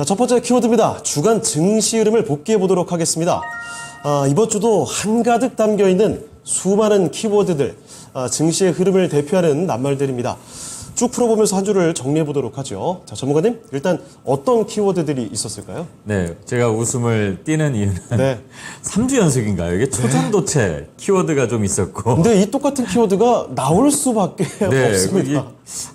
자, 첫 번째 키워드입니다. 주간 증시 흐름을 복귀해 보도록 하겠습니다. 이번 주도 한가득 담겨있는 수많은 키워드들, 증시의 흐름을 대표하는 낱말들입니다. 쭉 풀어보면서 한 주를 정리해 보도록 하죠. 자, 전문가님, 일단 어떤 키워드들이 있었을까요? 네, 제가 웃음을 띠는 이유는 네. 3주 연속인가요? 이게 초전도체 키워드가 좀 있었고. 근데 이 똑같은 키워드가 나올 수밖에 없습니다.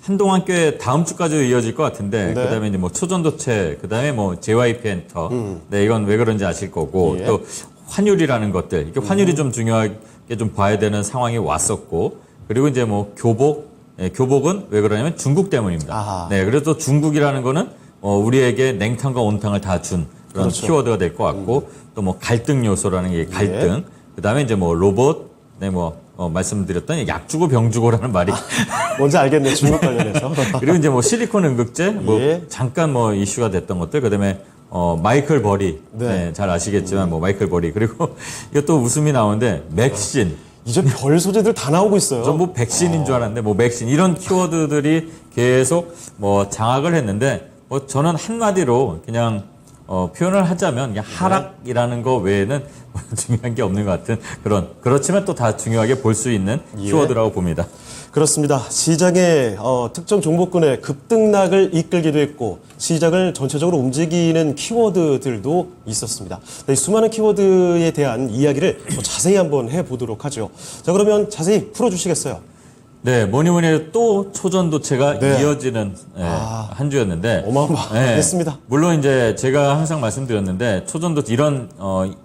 한동안 꽤 다음 주까지 이어질 것 같은데, 네. 그다음에 이제 뭐 초전도체, 그다음에 뭐 JYP 엔터. 네, 이건 왜 그런지 아실 거고, 예. 또 환율이라는 것들, 이게 환율이 좀 중요하게 좀 봐야 되는 상황이 왔었고, 그리고 이제 뭐 교복. 네, 교복은 왜 그러냐면 중국 때문입니다. 아하. 네, 그래서 또 중국이라는 거는 우리에게 냉탕과 온탕을 다 준 그런 그렇죠. 키워드가 될 것 같고 또 뭐 갈등 요소라는 게 갈등. 그다음에 이제 뭐 로봇, 네, 말씀드렸던 약 주고 병 주고라는 말이 뭔지 알겠네, 중국 관련해서. 그리고 이제 뭐 실리콘 응급제, 뭐 예. 잠깐 뭐 이슈가 됐던 것들, 그다음에 마이클 버리, 네. 네, 잘 아시겠지만 뭐 마이클 버리, 그리고 이것도 웃음이 나오는데 맥신. 이제 별 소재들 다 나오고 있어요. 전 뭐 백신인 줄 알았는데 뭐 맥신 이런 키워드들이 계속 뭐 장악을 했는데 뭐 저는 한마디로 그냥 표현을 하자면 그냥 하락이라는 거 외에는 중요한 게 없는 것 같은 그렇지만 또 다 중요하게 볼 수 있는 키워드라고 봅니다. 그렇습니다. 시장의 특정 종목군의 급등락을 이끌기도 했고 시장을 전체적으로 움직이는 키워드들도 있었습니다. 이 수많은 키워드에 대한 이야기를 자세히 한번 해보도록 하죠. 자, 그러면 자세히 풀어주시겠어요? 네, 뭐니 해도 또 초전도체가 네. 이어지는 한 주였는데 어마어마했습니다. 물론 이제 제가 항상 말씀드렸는데 초전도체 이런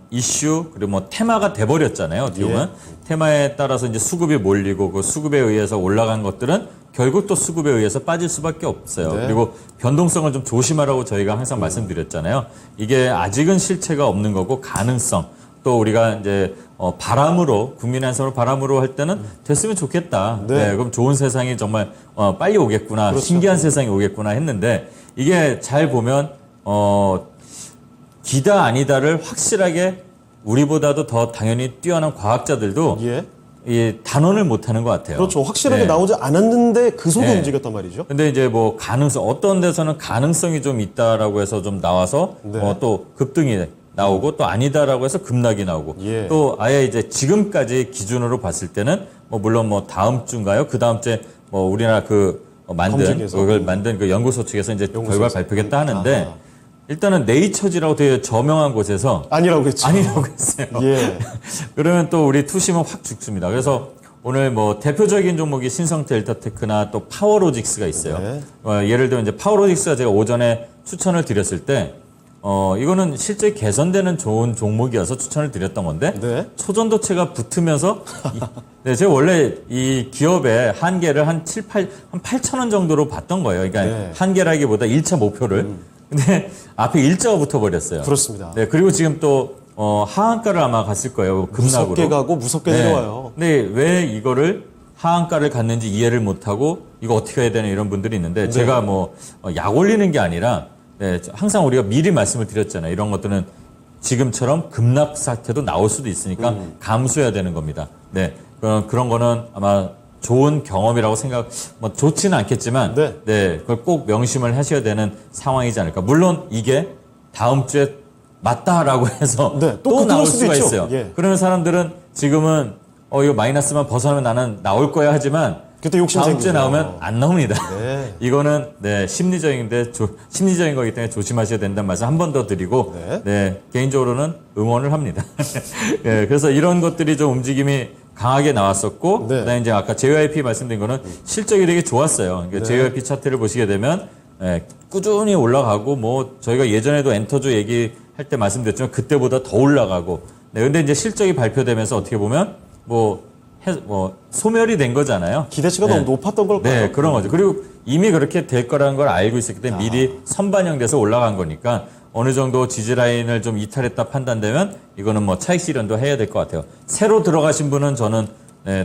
이슈 그리고 뭐 테마가 돼버렸잖아요. 어떻게 보면 테마에 따라서 이제 수급이 몰리고 그 수급에 의해서 올라간 것들은 결국 또 수급에 의해서 빠질 수밖에 없어요. 네. 그리고 변동성을 좀 조심하라고 저희가 항상 말씀드렸잖아요. 이게 아직은 실체가 없는 거고 가능성. 또 우리가 이제 바람으로 국민의 한성으로 바람으로 할 때는 됐으면 좋겠다. 네. 네, 그럼 좋은 세상이 정말 빨리 오겠구나. 그렇죠. 신기한 세상이 오겠구나 했는데 이게 잘 보면 기다 아니다를 확실하게 우리보다도 더 당연히 뛰어난 과학자들도 예. 이 단언을 못하는 것 같아요. 그렇죠. 확실하게 네. 나오지 않았는데 그 속에 네. 움직였단 말이죠. 근데 이제 뭐 가능성 어떤 데서는 가능성이 좀 있다라고 해서 좀 나와서 네. 또 급등이 나오고 또 아니다라고 해서 급락이 나오고 예. 또 아예 이제 지금까지 기준으로 봤을 때는 뭐 물론 뭐 다음 주인가요? 그 다음 주에 뭐 우리나라 검증해서. 그걸 만든 그 연구소 측에서 이제 결과 발표겠다 하는데 아하. 일단은 네이처지라고 되게 저명한 곳에서 아니라고 했죠. 아니라고 했어요. 예. 그러면 또 우리 투심은 확 죽습니다. 그래서 오늘 뭐 대표적인 종목이 신성태 일타테크나 또 파워로직스가 있어요. 네. 예를 들면 이제 파워로직스가 제가 오전에 추천을 드렸을 때 이거는 실제 개선되는 좋은 종목이어서 추천을 드렸던 건데 네. 초전도체가 붙으면서 네, 제가 원래 이 기업의 한계를 한 8천 원 정도로 봤던 거예요. 그러니까 네. 한계라기보다 1차 목표를. 근데 앞에 일자가 붙어버렸어요. 그렇습니다. 네, 그리고 지금 또 하한가를 아마 갔을 거예요. 급락으로. 무섭게 가고 무섭게 네. 내려와요. 근데 왜 이거를 하한가를 갔는지 이해를 못하고 이거 어떻게 해야 되나 이런 분들이 있는데 제가 뭐 약 올리는 게 아니라 네, 항상 우리가 미리 말씀을 드렸잖아요. 이런 것들은 지금처럼 급락 사태도 나올 수도 있으니까 감수해야 되는 겁니다. 네, 그런 거는 아마 좋은 경험이라고 뭐 좋지는 않겠지만, 네. 그걸 꼭 명심을 하셔야 되는 상황이지 않을까. 물론 이게 다음 주에 맞다라고 해서 네, 또 또 급등할 나올 수도 수가 있죠. 있어요. 예. 그러면 사람들은 지금은 이거 마이너스만 벗어나면 나는 나올 거야 하지만 그때 욕심 다음 주에 생기죠. 나오면 안 나옵니다. 네. 이거는 심리적인 거기 때문에 조심하셔야 된다는 말씀 한 번 더 드리고 개인적으로는 응원을 합니다. 네, 그래서 이런 것들이 좀 움직임이 강하게 나왔었고 네. 그다음에 이제 아까 JYP 말씀드린 거는 실적이 되게 좋았어요. 그러니까 JYP 차트를 보시게 되면 꾸준히 올라가고 뭐 저희가 예전에도 엔터주 얘기할 때 말씀드렸지만 그때보다 더 올라가고 근데 이제 실적이 발표되면서 어떻게 보면 소멸이 된 거잖아요. 기대치가 너무 높았던 걸까요? 네, 그런 거죠. 그리고 이미 그렇게 될 거라는 걸 알고 있었기 때문에 미리 선반영돼서 올라간 거니까 어느 정도 지지라인을 좀 이탈했다 판단되면 이거는 뭐 차익 실현도 해야 될 것 같아요. 새로 들어가신 분은 저는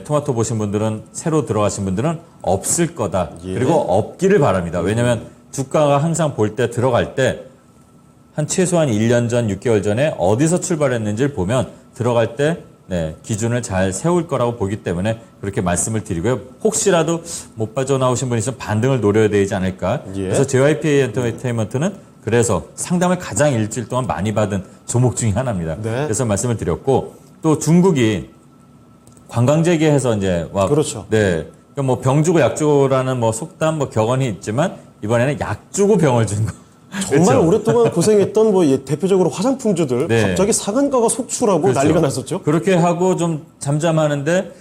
토마토 보신 분들은 새로 들어가신 분들은 없을 거다. 예. 그리고 없기를 바랍니다. 왜냐하면 주가가 항상 볼 때 들어갈 때 한 최소한 1년 전, 6개월 전에 어디서 출발했는지를 보면 들어갈 때 기준을 잘 세울 거라고 보기 때문에 그렇게 말씀을 드리고요. 혹시라도 못 빠져나오신 분이 있으면 반등을 노려야 되지 않을까. 예. 그래서 JYP 엔터테인먼트는 그래서 상담을 가장 일주일 동안 많이 받은 종목 중에 하나입니다. 네. 그래서 말씀을 드렸고 또 중국이 관광재개해서 이제 와 그렇죠. 네. 그러니까 뭐 병 주고 약 주고라는 뭐 속담 뭐 격언이 있지만 이번에는 약 주고 병을 준 거. 정말 그렇죠? 오랫동안 고생했던 뭐 대표적으로 화장품주들 네. 갑자기 상한가가 속출하고 그렇죠. 난리가 났었죠. 그렇게 하고 좀 잠잠하는데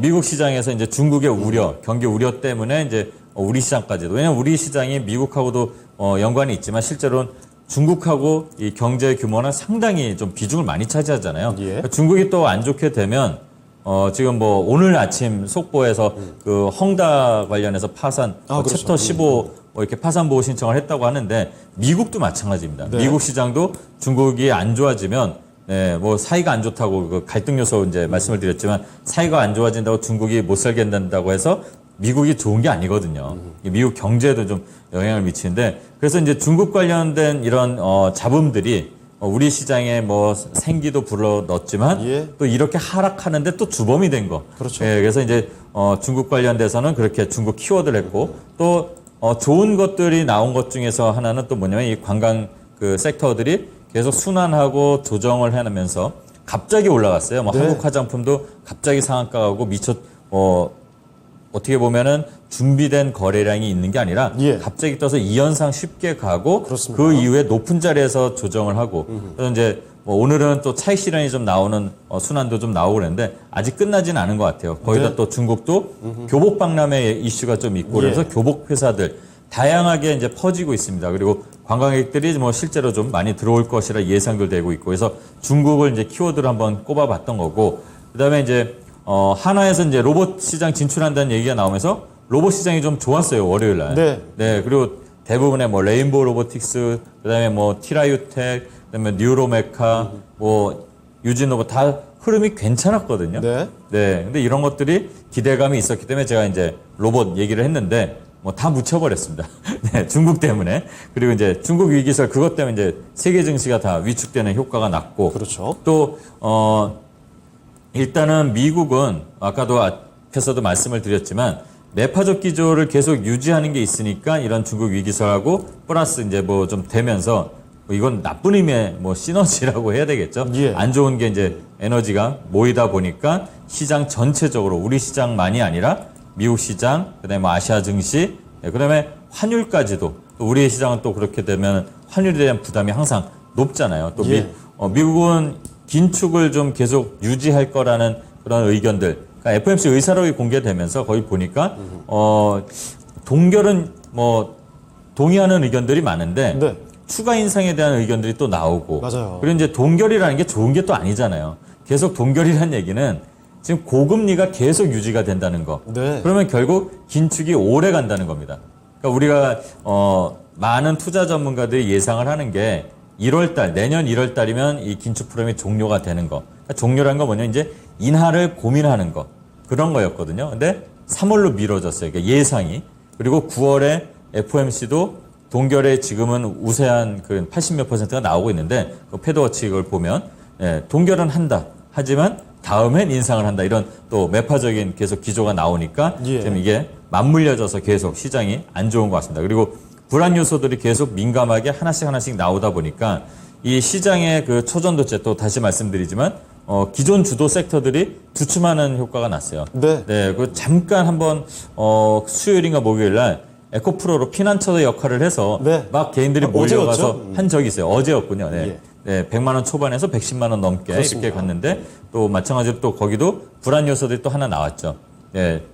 미국 시장에서 이제 중국의 우려, 경기 우려 때문에 이제 우리 시장까지도 왜냐면 우리 시장이 미국하고도 연관이 있지만 실제로는 중국하고 이 경제 규모는 상당히 좀 비중을 많이 차지하잖아요. 예. 그러니까 중국이 또 안 좋게 되면 지금 뭐 오늘 아침 속보에서 그 헝다 관련해서 파산 그렇죠. 챕터 15 뭐 이렇게 파산 보호 신청을 했다고 하는데 미국도 마찬가지입니다. 네. 미국 시장도 중국이 안 좋아지면 네, 뭐 사이가 안 좋다고 그 갈등 요소 이제 말씀을 드렸지만 사이가 안 좋아진다고 중국이 못 살게 된다고 해서 미국이 좋은 게 아니거든요. 미국 경제에도 좀 영향을 미치는데 그래서 이제 중국 관련된 이런 잡음들이 우리 시장에 뭐 생기도 불러 넣었지만 예. 또 이렇게 하락하는데 또 주범이 된 거. 그렇죠. 예, 그래서 이제 중국 관련돼서는 그렇게 중국 키워드를 했고 또 좋은 것들이 나온 것 중에서 하나는 또 뭐냐면 이 관광 그 섹터들이 계속 순환하고 조정을 해내면서 갑자기 올라갔어요. 뭐 네. 한국 화장품도 갑자기 상한가 가고 미처 어떻게 보면은 준비된 거래량이 있는 게 아니라 예. 갑자기 떠서 이 현상 쉽게 가고 그렇습니다. 그 이후에 높은 자리에서 조정을 하고 그래서 이제 뭐 오늘은 또 차익 실현이 좀 나오는 순환도 좀 나오고 그랬는데 아직 끝나지는 않은 것 같아요. 거기다 네. 또 중국도 교복 박람회 이슈가 좀 있고 예. 그래서 교복 회사들 다양하게 이제 퍼지고 있습니다. 그리고 관광객들이 뭐 실제로 좀 많이 들어올 것이라 예상도 되고 있고 그래서 중국을 이제 키워드로 한번 꼽아봤던 거고 그다음에 이제 하나에서 이제 로봇 시장 진출한다는 얘기가 나오면서 로봇 시장이 좀 좋았어요 월요일 날. 네. 그리고 대부분의 뭐 레인보우 로보틱스, 그다음에 뭐 티라유텍, 그다음에 뉴로메카, 뭐 유진로봇 다 흐름이 괜찮았거든요. 네. 근데 이런 것들이 기대감이 있었기 때문에 제가 이제 로봇 얘기를 했는데 뭐 다 묻혀버렸습니다. 네, 중국 때문에. 그리고 이제 중국 위기설 그것 때문에 이제 세계 증시가 다 위축되는 효과가 났고. 그렇죠. 또 일단은 미국은 아까도 앞에서도 말씀을 드렸지만 매파적 기조를 계속 유지하는 게 있으니까 이런 중국 위기설하고 플러스 이제 뭐 좀 되면서 이건 나쁜 의미의 뭐 시너지라고 해야 되겠죠. 예. 안 좋은 게 이제 에너지가 모이다 보니까 시장 전체적으로 우리 시장만이 아니라 미국 시장, 그다음에 뭐 아시아 증시, 그다음에 환율까지도 또 우리 시장은 또 그렇게 되면 환율에 대한 부담이 항상 높잖아요. 또 예. 미국은 긴축을 좀 계속 유지할 거라는 그런 의견들. 그러니까 FOMC 의사록이 공개되면서 거기 보니까 동결은 뭐 동의하는 의견들이 많은데 네. 추가 인상에 대한 의견들이 또 나오고. 맞아요. 그리고 이제 동결이라는 게 좋은 게 또 아니잖아요. 계속 동결이라는 얘기는 지금 고금리가 계속 유지가 된다는 거. 네. 그러면 결국 긴축이 오래 간다는 겁니다. 그러니까 우리가 많은 투자 전문가들이 예상을 하는 게 1월달 내년 1월달이면 이 긴축 프로그램이 종료가 되는 거. 그러니까 종료라는 건 뭐냐 이제 인하를 고민하는 거 그런 거였거든요. 근데 3월로 미뤄졌어요. 그러니까 예상이. 그리고 9월에 FOMC도 동결에 지금은 우세한 그 80몇 %가 나오고 있는데 그 패드워치 이걸 보면 동결은 한다. 하지만 다음엔 인상을 한다. 이런 또 매파적인 계속 기조가 나오니까 예. 지금 이게 맞물려져서 계속 시장이 안 좋은 것 같습니다. 그리고 불안 요소들이 계속 민감하게 하나씩 나오다 보니까 이 시장의 그 초전도체 또 다시 말씀드리지만 기존 주도 섹터들이 주춤하는 효과가 났어요. 네. 그 잠깐 한번 수요일인가 목요일 날 에코프로로 피난처 역할을 해서 네. 막 개인들이 어제였죠? 몰려가서 한 적이 있어요. 어제였군요. 네. 예. 100만 원 초반에서 110만 원 넘게 그렇습니다. 이렇게 갔는데 또 마찬가지로 또 거기도 불안 요소들이 또 하나 나왔죠.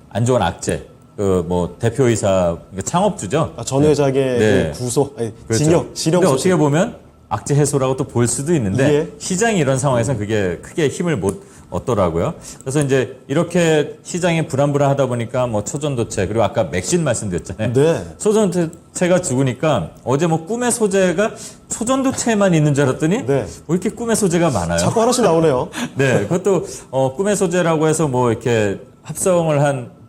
안 좋은 악재. 그 뭐 대표이사 창업주죠. 전 회장의 네. 그 구속, 아니, 그렇죠. 징역, 실형 근데 소식. 어떻게 보면 악재 해소라고 또 볼 수도 있는데 예. 시장이 이런 상황에서는 그게 크게 힘을 못 얻더라고요. 그래서 이제 이렇게 시장이 불안불안하다 보니까 뭐 초전도체 그리고 아까 맥신 말씀드렸잖아요. 네. 초전도체가 죽으니까 어제 뭐 꿈의 소재가 초전도체에만 있는 줄 알았더니 네. 왜 이렇게 꿈의 소재가 많아요? 자꾸 하나씩 나오네요. 네, 그것도 꿈의 소재라고 해서 뭐 이렇게 합성을 한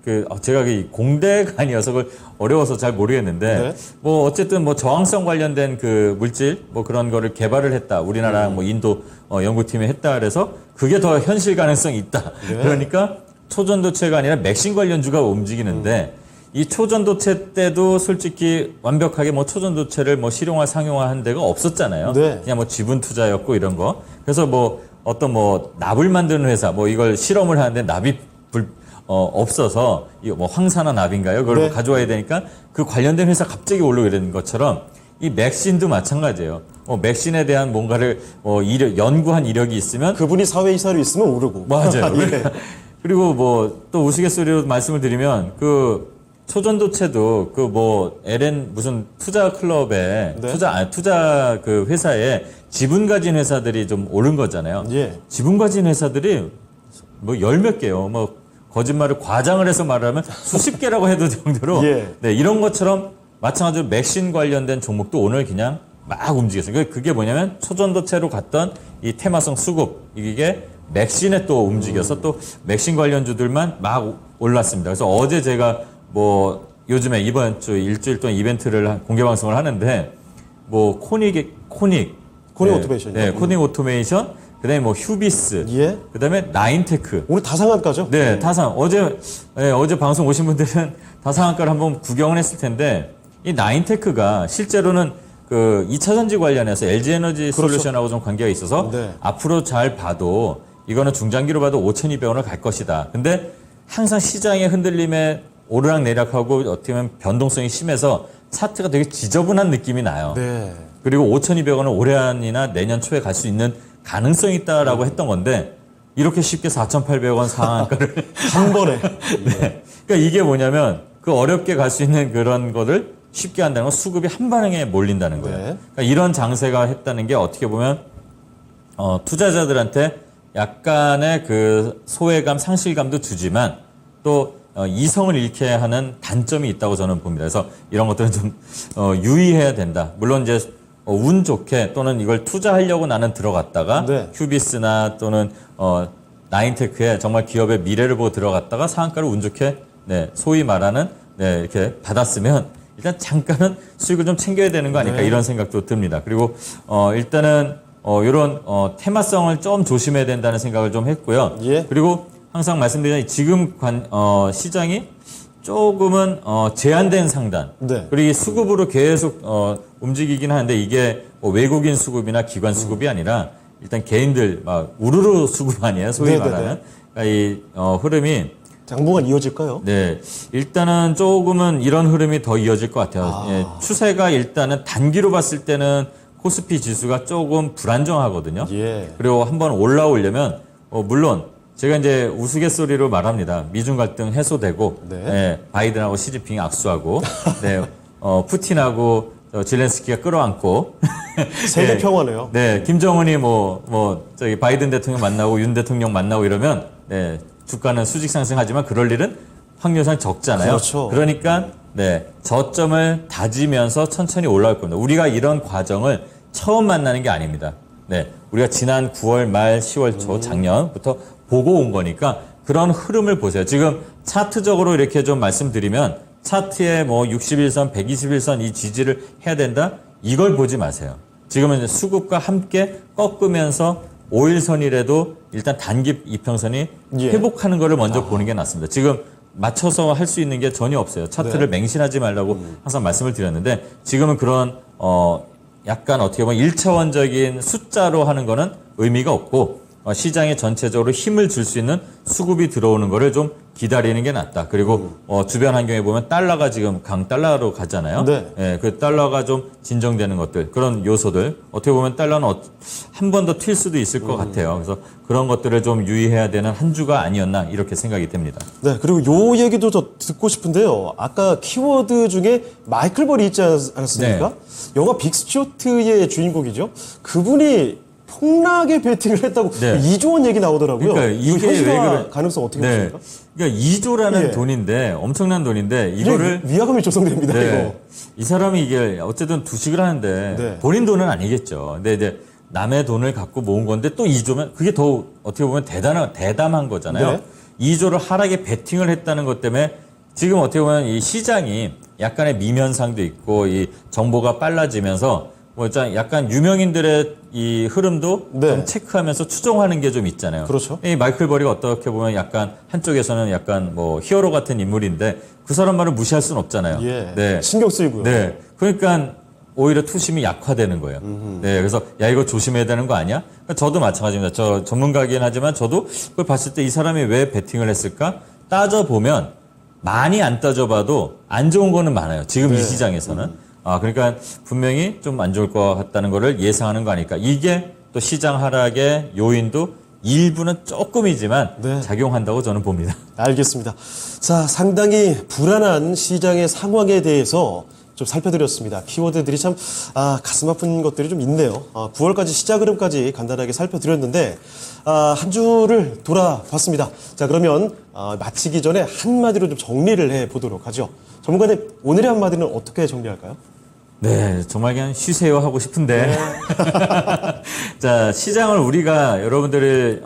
제가 이 공대가 아니어서 그걸 어려워서 잘 모르겠는데 네. 뭐 어쨌든 뭐 저항성 관련된 그 물질 뭐 그런 거를 개발을 했다. 우리나라랑 뭐 인도 연구팀이 했다 그래서 그게 더 현실 가능성이 있다. 네. 그러니까 초전도체가 아니라 맥신 관련주가 움직이는데 이 초전도체 때도 솔직히 완벽하게 뭐 초전도체를 뭐 실용화 상용화한 데가 없었잖아요. 네. 그냥 뭐 지분 투자였고 이런 거. 그래서 뭐 어떤 뭐 납을 만드는 회사 뭐 이걸 실험을 하는데 납이 없어서 이거 뭐 황산화 납인가요? 그걸 네. 가져와야 되니까 그 관련된 회사 갑자기 올라오는 것처럼 이 맥신도 마찬가지예요. 맥신에 대한 뭔가를 연구한 이력이 있으면 그분이 사회이사로 있으면 오르고. 맞아요. 예. 그리고 뭐 또 우스갯소리로 말씀을 드리면 그 초전도체도 그 뭐 LN 무슨 투자 클럽에 네. 투자 그 회사에 지분 가진 회사들이 좀 오른 거잖아요. 예. 지분 가진 회사들이 뭐 열 몇 개요. 뭐 거짓말을 과장을 해서 말하면 수십 개라고 해도 정도로 예. 네, 이런 것처럼 마찬가지로 맥신 관련된 종목도 오늘 그냥 막 움직였어요. 그게 뭐냐면 초전도체로 갔던 이 테마성 수급 이게 맥신에 또 움직여서 또 맥신 관련주들만 막 올랐습니다. 그래서 어제 제가 뭐 요즘에 이번 주 일주일 동안 이벤트를 공개 방송을 하는데 뭐 코닉 오토메이션이요? 네, 코닉 오토메이션 그다음에 뭐 휴비스 예. 그다음에 나인테크 오늘 다상한가죠? 네, 다상 어제 방송 오신 분들은 다상한가를 한번 구경을 했을 텐데 이 나인테크가 실제로는 그 2차 전지 관련해서 LG 에너지 솔루션하고 좀 관계가 있어서 네. 앞으로 잘 봐도 이거는 중장기로 봐도 5,200원을 갈 것이다. 근데 항상 시장의 흔들림에 오르락내리락하고 어떻게 보면 변동성이 심해서 차트가 되게 지저분한 느낌이 나요. 네. 그리고 5,200원은 올해 안이나 내년 초에 갈 수 있는 가능성이 있다라고 했던 건데 이렇게 쉽게 4,800원 상한가를 한 번에. 네. 그러니까 이게 뭐냐면 그 어렵게 갈 수 있는 그런 거를 쉽게 한다는 건 수급이 한 방에 몰린다는 거예요. 네. 그러니까 이런 장세가 했다는 게 어떻게 보면 투자자들한테 약간의 그 소외감, 상실감도 주지만 또 이성을 잃게 하는 단점이 있다고 저는 봅니다. 그래서 이런 것들은 좀 유의해야 된다. 물론 이제 운 좋게 또는 이걸 투자하려고 나는 들어갔다가 네. 휴비스나 또는 나인테크에 정말 기업의 미래를 보고 들어갔다가 상한가를 운 좋게 네, 소위 말하는 네, 이렇게 받았으면 일단 잠깐은 수익을 좀 챙겨야 되는 거 아닐까 네. 이런 생각도 듭니다. 그리고 일단은 이런 테마성을 좀 조심해야 된다는 생각을 좀 했고요. 예. 그리고 항상 말씀드리는 지금 시장이 조금은 제한된 상단 네. 그리고 이 수급으로 계속 움직이긴 하는데 이게 뭐 외국인 수급이나 기관 수급이 아니라 일단 개인들 막 우르르 수급 아니에요 소위 네네네. 말하는 그러니까 이 흐름이 장봉은 이어질까요? 네 일단은 조금은 이런 흐름이 더 이어질 것 같아요. 예, 추세가 일단은 단기로 봤을 때는 코스피 지수가 조금 불안정하거든요. 예. 그리고 한번 올라오려면 물론 제가 이제 우스갯소리로 말합니다. 미중 갈등 해소되고 네. 네, 바이든하고 시진핑이 악수하고 네, 푸틴하고 젤렌스키가 끌어안고 세계 네, 평화네요. 네, 김정은이 저기 바이든 대통령 만나고 윤 대통령 만나고 이러면 네, 주가는 수직 상승하지만 그럴 일은 확률상 적잖아요. 그렇죠. 그러니까 네, 저점을 다지면서 천천히 올라올 겁니다. 우리가 이런 과정을 처음 만나는 게 아닙니다. 네, 우리가 지난 9월 말 10월 초 작년부터 보고 온 거니까 그런 흐름을 보세요. 지금 차트적으로 이렇게 좀 말씀드리면 차트에 뭐 61선, 121선 이 지지를 해야 된다? 이걸 보지 마세요. 지금은 이제 수급과 함께 꺾으면서 5일선이라도 일단 단기 이평선이 예. 회복하는 거를 먼저 보는 게 낫습니다. 지금 맞춰서 할 수 있는 게 전혀 없어요. 차트를 네. 맹신하지 말라고 항상 말씀을 드렸는데 지금은 그런 약간 어떻게 보면 1차원적인 숫자로 하는 거는 의미가 없고 시장에 전체적으로 힘을 줄 수 있는 수급이 들어오는 거를 좀 기다리는 게 낫다. 그리고 주변 환경에 보면 달러가 지금 강달러로 가잖아요. 네. 예, 그 달러가 좀 진정되는 것들 그런 요소들 어떻게 보면 달러는 한 번 더 튈 수도 있을 것 같아요. 그래서 그런 것들을 좀 유의해야 되는 한 주가 아니었나 이렇게 생각이 됩니다. 네, 그리고 요 얘기도 저 듣고 싶은데요. 아까 키워드 중에 마이클 버리 있지 않았습니까? 네. 영화 빅스쇼트의 주인공이죠. 그분이 폭락의 베팅을 했다고 네. 2조 원 얘기 나오더라고요. 그러니까 이거 이게 현실화 왜 그래? 가능성 어떻게 네. 보십니까? 그러니까 2조라는 예. 돈인데 엄청난 돈인데 이거를 위화감이 조성됩니다. 네. 이 사람이 이게 어쨌든 두식을 하는데 네. 본인 돈은 아니겠죠. 근데 이제 남의 돈을 갖고 모은 건데 또 2조면 그게 더 어떻게 보면 대담한 거잖아요. 네. 2조를 하락에 베팅을 했다는 것 때문에 지금 어떻게 보면 이 시장이 약간의 미면상도 있고 이 정보가 빨라지면서 약간 유명인들의 이 흐름도 네. 좀 체크하면서 추종하는 게 좀 있잖아요. 그렇죠. 이 마이클 버리가 어떻게 보면 약간 한쪽에서는 약간 뭐 히어로 같은 인물인데 그 사람 말을 무시할 수는 없잖아요. 예. 네. 신경 쓰이고요. 네. 그러니까 오히려 투심이 약화되는 거예요. 네. 그래서 야, 이거 조심해야 되는 거 아니야? 그러니까 저도 마찬가지입니다. 저 전문가이긴 하지만 저도 그걸 봤을 때 이 사람이 왜 배팅을 했을까? 따져보면 많이 안 따져봐도 안 좋은 거는 많아요. 지금 이 시장에서는. 그러니까 분명히 좀 안 좋을 것 같다는 거를 예상하는 거 아닐까. 이게 또 시장 하락의 요인도 일부는 조금이지만 네. 작용한다고 저는 봅니다. 알겠습니다. 자, 상당히 불안한 시장의 상황에 대해서 좀 살펴드렸습니다. 키워드들이 참 가슴 아픈 것들이 좀 있네요. 9월까지 시작 흐름까지 간단하게 살펴드렸는데 한 주를 돌아봤습니다. 자, 그러면 마치기 전에 한마디로 좀 정리를 해보도록 하죠. 전문가님, 오늘의 한마디는 어떻게 정리할까요? 네, 정말 그냥 쉬세요 하고 싶은데. 자, 시장을 우리가 여러분들을,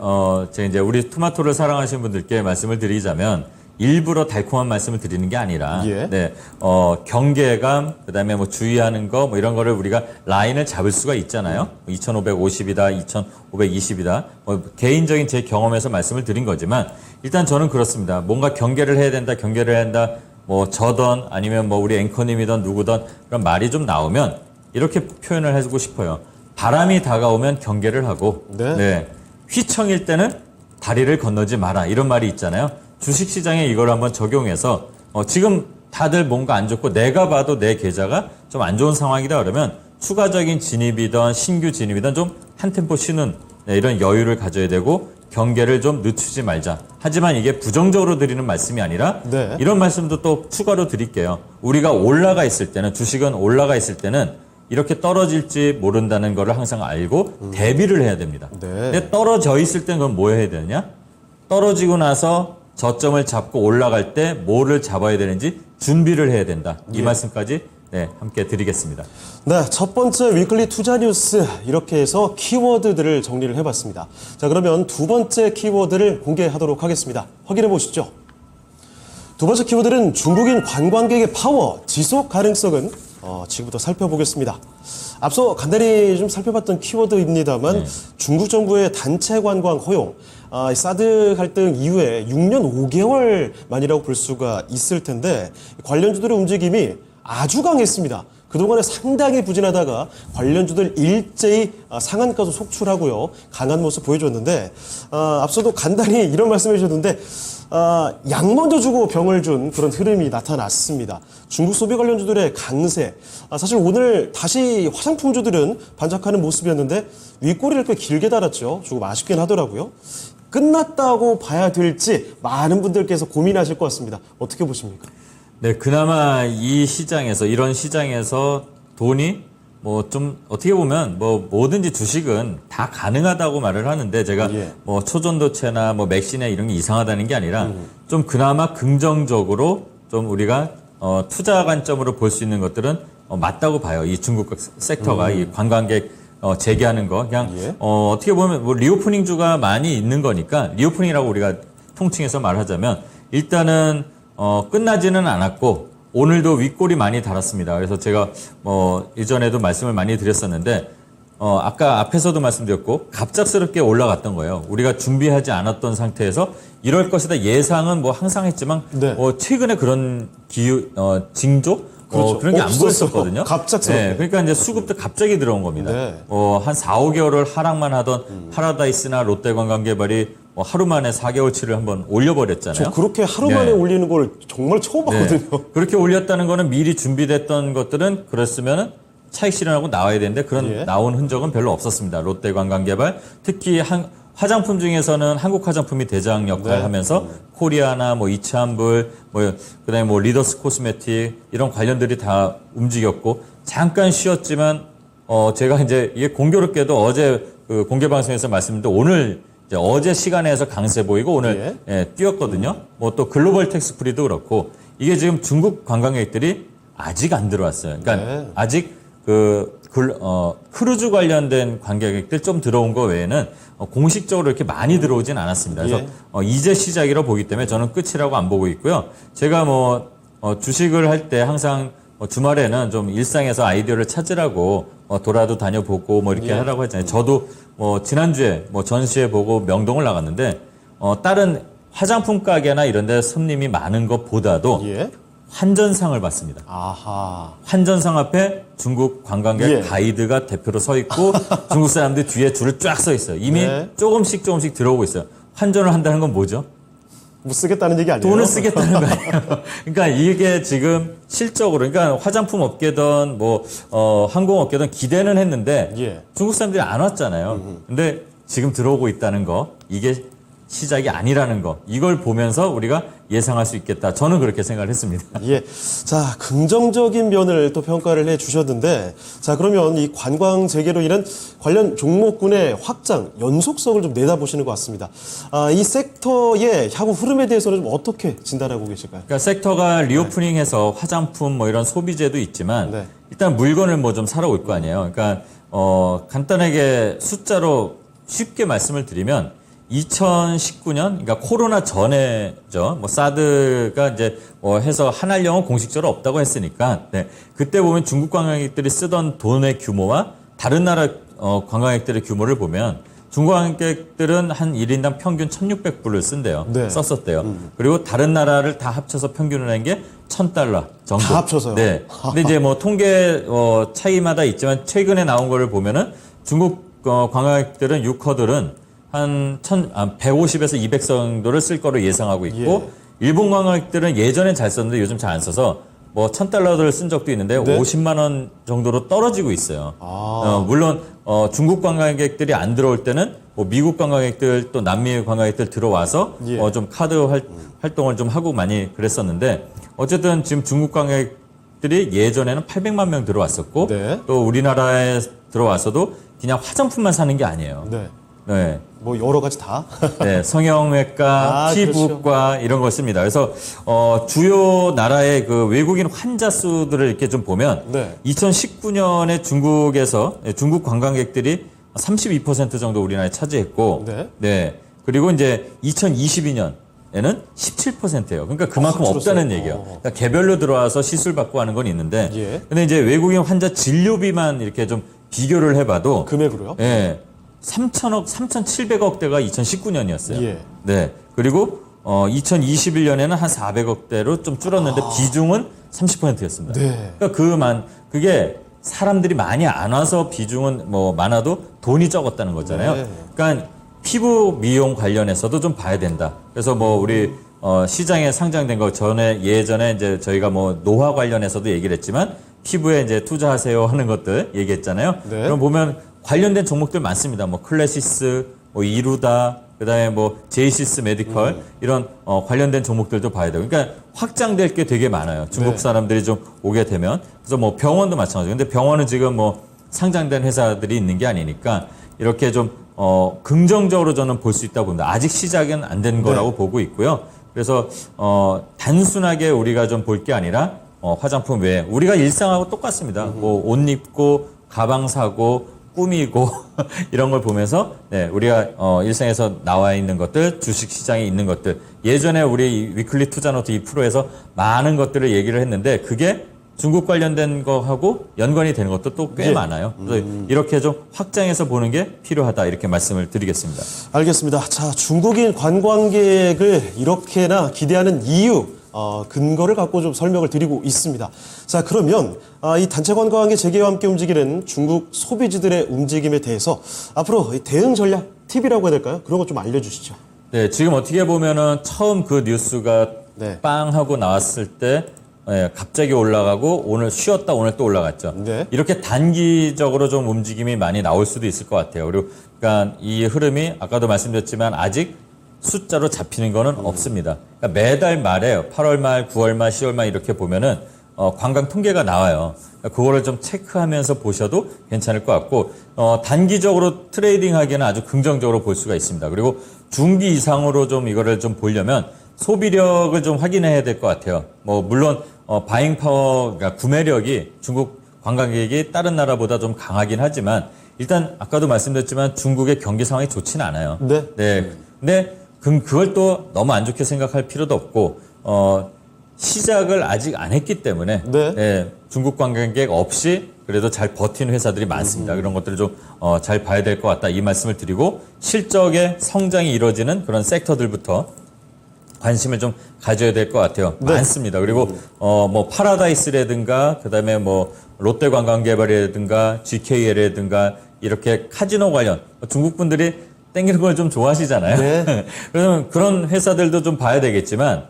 제가 이제 우리 토마토를 사랑하시는 분들께 말씀을 드리자면 일부러 달콤한 말씀을 드리는 게 아니라, 예. 네, 경계감, 그 다음에 뭐 주의하는 거, 뭐 이런 거를 우리가 라인을 잡을 수가 있잖아요. 2550이다, 2520이다. 개인적인 제 경험에서 말씀을 드린 거지만, 일단 저는 그렇습니다. 뭔가 경계를 해야 된다, 경계를 해야 된다. 뭐 저던 아니면 뭐 우리 앵커님이던 누구던 그런 말이 좀 나오면 이렇게 표현을 해주고 싶어요. 바람이 다가오면 경계를 하고 네. 휘청일 때는 다리를 건너지 마라 이런 말이 있잖아요. 주식시장에 이걸 한번 적용해서 지금 다들 뭔가 안 좋고 내가 봐도 내 계좌가 좀 안 좋은 상황이다 그러면 추가적인 진입이든 신규 진입이든 좀 한 템포 쉬는 이런 여유를 가져야 되고 경계를 좀 늦추지 말자. 하지만 이게 부정적으로 드리는 말씀이 아니라 네. 이런 말씀도 또 추가로 드릴게요. 우리가 올라가 있을 때는 주식은 올라가 있을 때는 이렇게 떨어질지 모른다는 거를 항상 알고 대비를 해야 됩니다. 네. 근데 떨어져 있을 때는 그럼 뭐 해야 되느냐? 떨어지고 나서 저점을 잡고 올라갈 때 뭐를 잡아야 되는지 준비를 해야 된다. 이 말씀까지 함께 드리겠습니다. 네, 첫 번째 위클리 투자 뉴스 이렇게 해서 키워드들을 정리를 해봤습니다. 자, 그러면 두 번째 키워드를 공개하도록 하겠습니다. 확인해 보시죠. 두 번째 키워드는 중국인 관광객의 파워, 지속 가능성은 지금부터 살펴보겠습니다. 앞서 간단히 좀 살펴봤던 키워드입니다만 중국 정부의 단체 관광 허용, 사드 갈등 이후에 6년 5개월 만이라고 볼 수가 있을 텐데 관련주들의 움직임이 아주 강했습니다. 그동안에 상당히 부진하다가 관련주들 일제히 상한가도 속출하고요. 강한 모습 보여줬는데 앞서도 간단히 이런 말씀해 주셨는데 약 먼저 주고 병을 준 그런 흐름이 나타났습니다. 중국 소비 관련주들의 강세. 사실 오늘 다시 화장품주들은 반짝하는 모습이었는데 윗꼬리를 꽤 길게 달았죠. 조금 아쉽긴 하더라고요. 끝났다고 봐야 될지 많은 분들께서 고민하실 것 같습니다. 어떻게 보십니까? 네, 그나마 이 시장에서, 이런 시장에서 돈이 뭐 좀 어떻게 보면 뭐 뭐든지 주식은 다 가능하다고 말을 하는데 제가 뭐 초전도체나 뭐 맥시나 이런 게 이상하다는 게 아니라 좀 그나마 긍정적으로 좀 우리가 투자 관점으로 볼 수 있는 것들은 맞다고 봐요. 이 중국 섹터가 이 관광객 재개하는 거 그냥 어떻게 보면 뭐 리오프닝주가 많이 있는 거니까 리오프닝이라고 우리가 통칭해서 말하자면 일단은 끝나지는 않았고 오늘도 윗골이 많이 달았습니다. 그래서 제가 이전에도 말씀을 많이 드렸었는데 아까 앞에서도 말씀드렸고 갑작스럽게 올라갔던 거예요. 우리가 준비하지 않았던 상태에서 이럴 것이다 예상은 뭐 항상 했지만 최근에 그런 징조 그렇죠. 그런 게 안 보였었거든요. 갑작스럽게. 네, 그러니까 이제 수급도 갑자기 들어온 겁니다. 한 4, 5개월을 하락만 하던 파라다이스나 롯데관광개발이 하루 만에 4개월치를 한번 올려버렸잖아요. 저 그렇게 하루 만에 올리는 걸 정말 처음 봤거든요. 그렇게 올렸다는 거는 미리 준비됐던 것들은 그랬으면은 차익 실현하고 나와야 되는데 그런 나온 흔적은 별로 없었습니다. 롯데관광개발 특히 화장품 중에서는 한국 화장품이 대장 역할을 하면서 코리아나 뭐 이차한불 그다음에 뭐 리더스 코스메틱 이런 관련들이 다 움직였고 잠깐 쉬었지만 제가 이제 이게 공교롭게도 어제 그 공개 방송에서 말씀드린 오늘 이제 어제 시간에서 강세 보이고 오늘 뛰었거든요. 뭐 또 글로벌 텍스프리도 그렇고 이게 지금 중국 관광객들이 아직 안 들어왔어요. 그러니까 아직 크루즈 관련된 관광객들 좀 들어온 거 외에는 공식적으로 이렇게 많이 들어오진 않았습니다. 그래서 이제 시작이라 보기 때문에 저는 끝이라고 안 보고 있고요. 제가 주식을 할 때 항상 주말에는 좀 일상에서 아이디어를 찾으라고 돌아도 다녀보고 뭐 이렇게 예. 하라고 했잖아요. 저도 뭐 지난주에 뭐 전시회 보고 명동을 나갔는데 다른 화장품 가게나 이런 데 손님이 많은 것보다도 예. 환전상을 받습니다. 아하. 환전상 앞에 중국 관광객 예. 가이드가 대표로 서 있고 중국 사람들이 뒤에 줄을 쫙 서 있어요. 이미 네. 조금씩 들어오고 있어요. 환전을 한다는 건 뭐죠? 못 쓰겠다는 얘기 아니에요? 돈을 쓰겠다는 거 아니에요. 그러니까 이게 지금 실적으로, 그러니까 화장품 업계든 뭐 항공 업계든 기대는 했는데 예. 중국 사람들이 안 왔잖아요. 근데 지금 들어오고 있다는 거, 이게 시작이 아니라는 거, 이걸 보면서 우리가 예상할 수 있겠다. 저는 그렇게 생각을 했습니다. 예. 자, 긍정적인 면을 또 평가를 해 주셨는데, 자, 그러면 이 관광 재개로 인한 관련 종목군의 확장, 연속성을 좀 내다보시는 것 같습니다. 이 섹터의 향후 흐름에 대해서는 좀 어떻게 진단하고 계실까요? 그러니까 섹터가 리오프닝해서 화장품 뭐 이런 소비재도 있지만 네. 일단 물건을 뭐 좀 사러 올 거 아니에요. 그러니까 간단하게 숫자로 쉽게 말씀을 드리면 2019년, 그러니까 코로나 전에죠. 뭐 사드가 이제 해서 한알령은 공식적으로 없다고 했으니까, 네. 그때 보면 중국 관광객들이 쓰던 돈의 규모와 다른 나라 관광객들의 규모를 보면 중국 관광객들은 한 1인당 평균 1,600불을 쓴대요. 네. 썼었대요. 그리고 다른 나라를 다 합쳐서 평균을 한 게 1,000달러 정도. 다 합쳐서요? 네. 근데 이제 뭐 통계 차이마다 있지만 최근에 나온 거를 보면은 중국 관광객들은 유커들은 한 150에서 200 정도를 쓸 거로 예상하고 있고, 일본 관광객들은 예전엔 잘 썼는데 요즘 잘 안 써서 뭐 1,000달러를 쓴 적도 있는데 네. 50만 원 정도로 떨어지고 있어요. 물론 중국 관광객들이 안 들어올 때는 뭐 미국 관광객들 또 남미 관광객들 들어와서 예. 좀 카드 활동을 좀 하고 많이 그랬었는데, 어쨌든 지금 중국 관광객들이 예전에는 800만 명 들어왔었고, 네. 또 우리나라에 들어와서도 그냥 화장품만 사는 게 아니에요. 네. 네. 뭐 여러 가지 다. 네, 성형외과, 피부과 이런 걸 씁니다. 그래서 주요 나라의 그 외국인 환자 수들을 이렇게 좀 보면 네. 2019년에 중국에서 중국 관광객들이 32% 정도 우리나라에 차지했고, 네. 그리고 이제 2022년에는 17%예요. 그러니까 그만큼 줄었어요. 없다는 얘기예요. 그러니까 개별로 들어와서 시술 받고 하는 건 있는데, 예. 근데 이제 외국인 환자 진료비만 이렇게 좀 비교를 해봐도 금액으로요? 예. 3,700억 대가 2019년이었어요. 예. 네. 그리고 2021년에는 한 400억 대로 좀 줄었는데 비중은 30%였습니다. 네. 그러니까 그게 사람들이 많이 안 와서 비중은 뭐 많아도 돈이 적었다는 거잖아요. 네. 그러니까 피부 미용 관련해서도 좀 봐야 된다. 그래서 뭐 우리 시장에 상장된 거 예전에 이제 저희가 뭐 노화 관련해서도 얘기를 했지만 피부에 이제 투자하세요 하는 것들 얘기했잖아요. 네. 그럼 보면 관련된 종목들 많습니다. 뭐 클래시스, 뭐 이루다, 그다음에 뭐 제이시스 메디컬 이런 관련된 종목들도 봐야 돼요. 그러니까 확장될 게 되게 많아요. 중국 네. 사람들이 좀 오게 되면. 그래서 뭐 병원도 마찬가지고. 근데 병원은 지금 뭐 상장된 회사들이 있는 게 아니니까 이렇게 좀 긍정적으로 저는 볼 수 있다고 봅니다. 아직 시작은 안 된 거라고 보고 있고요. 그래서 단순하게 우리가 좀 볼 게 아니라 화장품 외에 우리가 일상하고 똑같습니다. 뭐 옷 입고 가방 사고 꾸미고 이런 걸 보면서 우리가 일상에서 나와 있는 것들, 주식 시장에 있는 것들, 예전에 우리 위클리 투자노트 2%에서 많은 것들을 얘기를 했는데 그게 중국 관련된 거하고 연관이 되는 것도 또 꽤 많아요. 그래서 이렇게 좀 확장해서 보는 게 필요하다 이렇게 말씀을 드리겠습니다. 알겠습니다. 자, 중국인 관광객을 이렇게나 기대하는 이유, 근거를 갖고 좀 설명을 드리고 있습니다. 자, 그러면 이 단체 관광의 재개와 함께 움직이는 중국 소비지들의 움직임에 대해서 앞으로 이 대응 전략 팁이라고 해야 될까요? 그런 거 좀 알려주시죠. 네, 지금 어떻게 보면은 처음 그 뉴스가 네. 빵 하고 나왔을 때 갑자기 올라가고 오늘 쉬었다 오늘 또 올라갔죠. 네. 이렇게 단기적으로 좀 움직임이 많이 나올 수도 있을 것 같아요. 그리고 그러니까 이 흐름이 아까도 말씀드렸지만 아직 숫자로 잡히는 거는 없습니다. 그러니까 매달 말에 8월 말, 9월 말, 10월 말 이렇게 보면은 관광 통계가 나와요. 그러니까 그거를 좀 체크하면서 보셔도 괜찮을 것 같고 단기적으로 트레이딩하기에는 아주 긍정적으로 볼 수가 있습니다. 그리고 중기 이상으로 좀 이거를 좀 보려면 소비력을 좀 확인해야 될 것 같아요. 뭐 물론 바잉 파워, 그러니까 구매력이 중국 관광객이 다른 나라보다 좀 강하긴 하지만 일단 아까도 말씀드렸지만 중국의 경기 상황이 좋지는 않아요. 네. 근데 그걸 또 너무 안 좋게 생각할 필요도 없고 시작을 아직 안 했기 때문에 네. 중국 관광객 없이 그래도 잘 버틴 회사들이 많습니다. 그런 것들을 좀 잘 봐야 될 것 같다 이 말씀을 드리고 실적의 성장이 이루어지는 그런 섹터들부터 관심을 좀 가져야 될 것 같아요. 네. 많습니다. 그리고 뭐 파라다이스라든가 그다음에 뭐 롯데관광개발이라든가 GKL이라든가 이렇게 카지노 관련 중국 분들이 땡기는 걸 좀 좋아하시잖아요. 네. 그러면 그런 회사들도 좀 봐야 되겠지만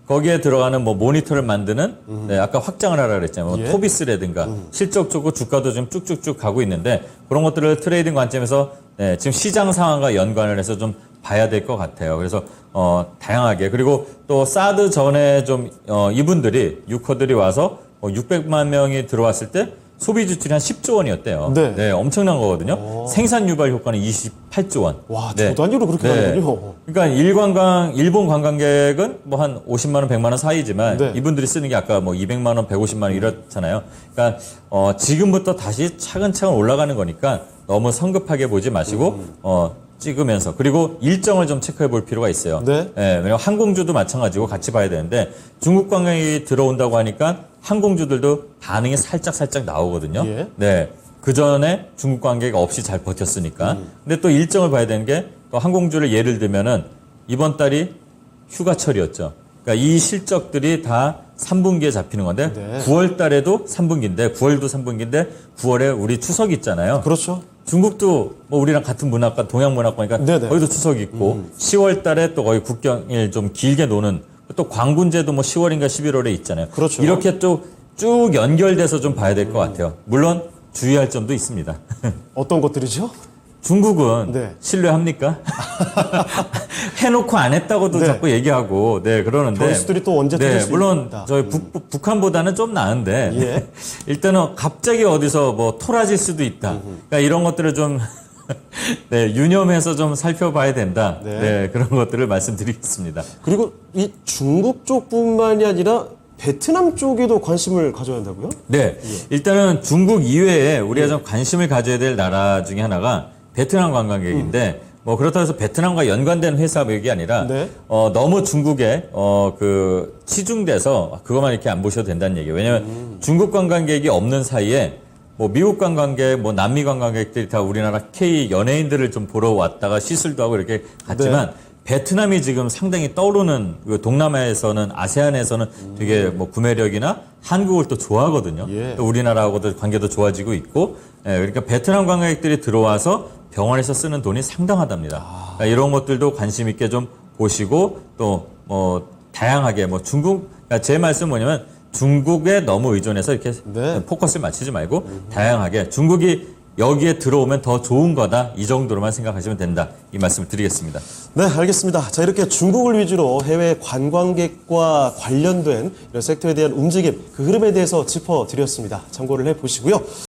거기에 들어가는 뭐 모니터를 만드는 네, 아까 확장을 하라 그랬잖아요. 뭐 예. 토비스라든가 실적 좋고 주가도 좀 쭉쭉쭉 가고 있는데 그런 것들을 트레이딩 관점에서 네, 지금 시장 상황과 연관을 해서 좀 봐야 될 것 같아요. 그래서 다양하게 그리고 또 사드 전에 좀 이분들이 유커들이 와서 600만 명이 들어왔을 때 소비 지출이 한 10조 원이었대요. 네. 엄청난 거거든요. 생산 유발 효과는 28조 원. 와, 네. 조 단위로 그렇게 가는군요. 그러니까 일본 관광객은 뭐 한 50만 원, 100만 원 사이지만 네. 이분들이 쓰는 게 아까 뭐 200만 원, 150만 원 이렇잖아요. 그러니까 지금부터 다시 차근차근 올라가는 거니까 너무 성급하게 보지 마시고 찍으면서 그리고 일정을 좀 체크해 볼 필요가 있어요. 네. 왜냐면 항공주도 마찬가지고 같이 봐야 되는데 중국 관광객이 들어온다고 하니까 항공주들도 반응이 살짝 나오거든요. 예. 네. 그 전에 중국 관객 없이 잘 버텼으니까. 근데 또 일정을 봐야 되는 게 또 항공주를 예를 들면은 이번 달이 휴가철이었죠. 그러니까 이 실적들이 다 3분기에 잡히는 건데 네. 9월 달에도 3분기인데 9월도 3분기인데 9월에 우리 추석 있잖아요. 그렇죠. 중국도 뭐 우리랑 같은 문화권, 동양 문화권이니까 네네. 거기도 추석 있고 10월 달에 또 거의 국경일 좀 길게 노는 또 광군제도 뭐 10월인가 11월에 있잖아요. 그렇죠. 이렇게 또 쭉 연결돼서 좀 봐야 될 것 같아요. 물론 주의할 점도 있습니다. 어떤 것들이죠? 중국은 네. 신뢰합니까? 해놓고 안 했다고도 네. 자꾸 얘기하고 그러는데 변수들이 또 언제 터질 수 물론 있다. 저희 북한보다는 좀 나은데 예. 일단은 갑자기 어디서 뭐 토라질 수도 있다. 그러니까 이런 것들을 좀 네, 유념해서 좀 살펴봐야 된다. 네. 네, 그런 것들을 말씀드리겠습니다. 그리고 이 중국 쪽뿐만이 아니라 베트남 쪽에도 관심을 가져야 한다고요? 네, 일단은 중국 이외에 우리가 좀 관심을 가져야 될 나라 중에 하나가 베트남 관광객인데 뭐 그렇다고 해서 베트남과 연관된 회사백이 아니라 네. 너무 중국에 그 치중돼서 그것만 이렇게 안 보셔도 된다는 얘기예요. 왜냐하면 중국 관광객이 없는 사이에 뭐 미국 관광객, 뭐 남미 관광객들이 다 우리나라 K 연예인들을 좀 보러 왔다가 시술도 하고 이렇게 갔지만 베트남이 지금 상당히 떠오르는 그 동남아에서는 아세안에서는 되게 뭐 구매력이나 한국을 또 좋아하거든요. 예. 또 우리나라하고도 관계도 좋아지고 있고, 그러니까 베트남 관광객들이 들어와서 병원에서 쓰는 돈이 상당하답니다. 그러니까 이런 것들도 관심 있게 좀 보시고 또 뭐 다양하게 뭐 중국, 그러니까 제 말씀은 뭐냐면 중국에 너무 의존해서 이렇게 네. 포커스를 맞추지 말고 다양하게 중국이 여기에 들어오면 더 좋은 거다. 이 정도로만 생각하시면 된다. 이 말씀을 드리겠습니다. 네, 알겠습니다. 자, 이렇게 중국을 위주로 해외 관광객과 관련된 이런 섹터에 대한 움직임, 그 흐름에 대해서 짚어드렸습니다. 참고를 해보시고요.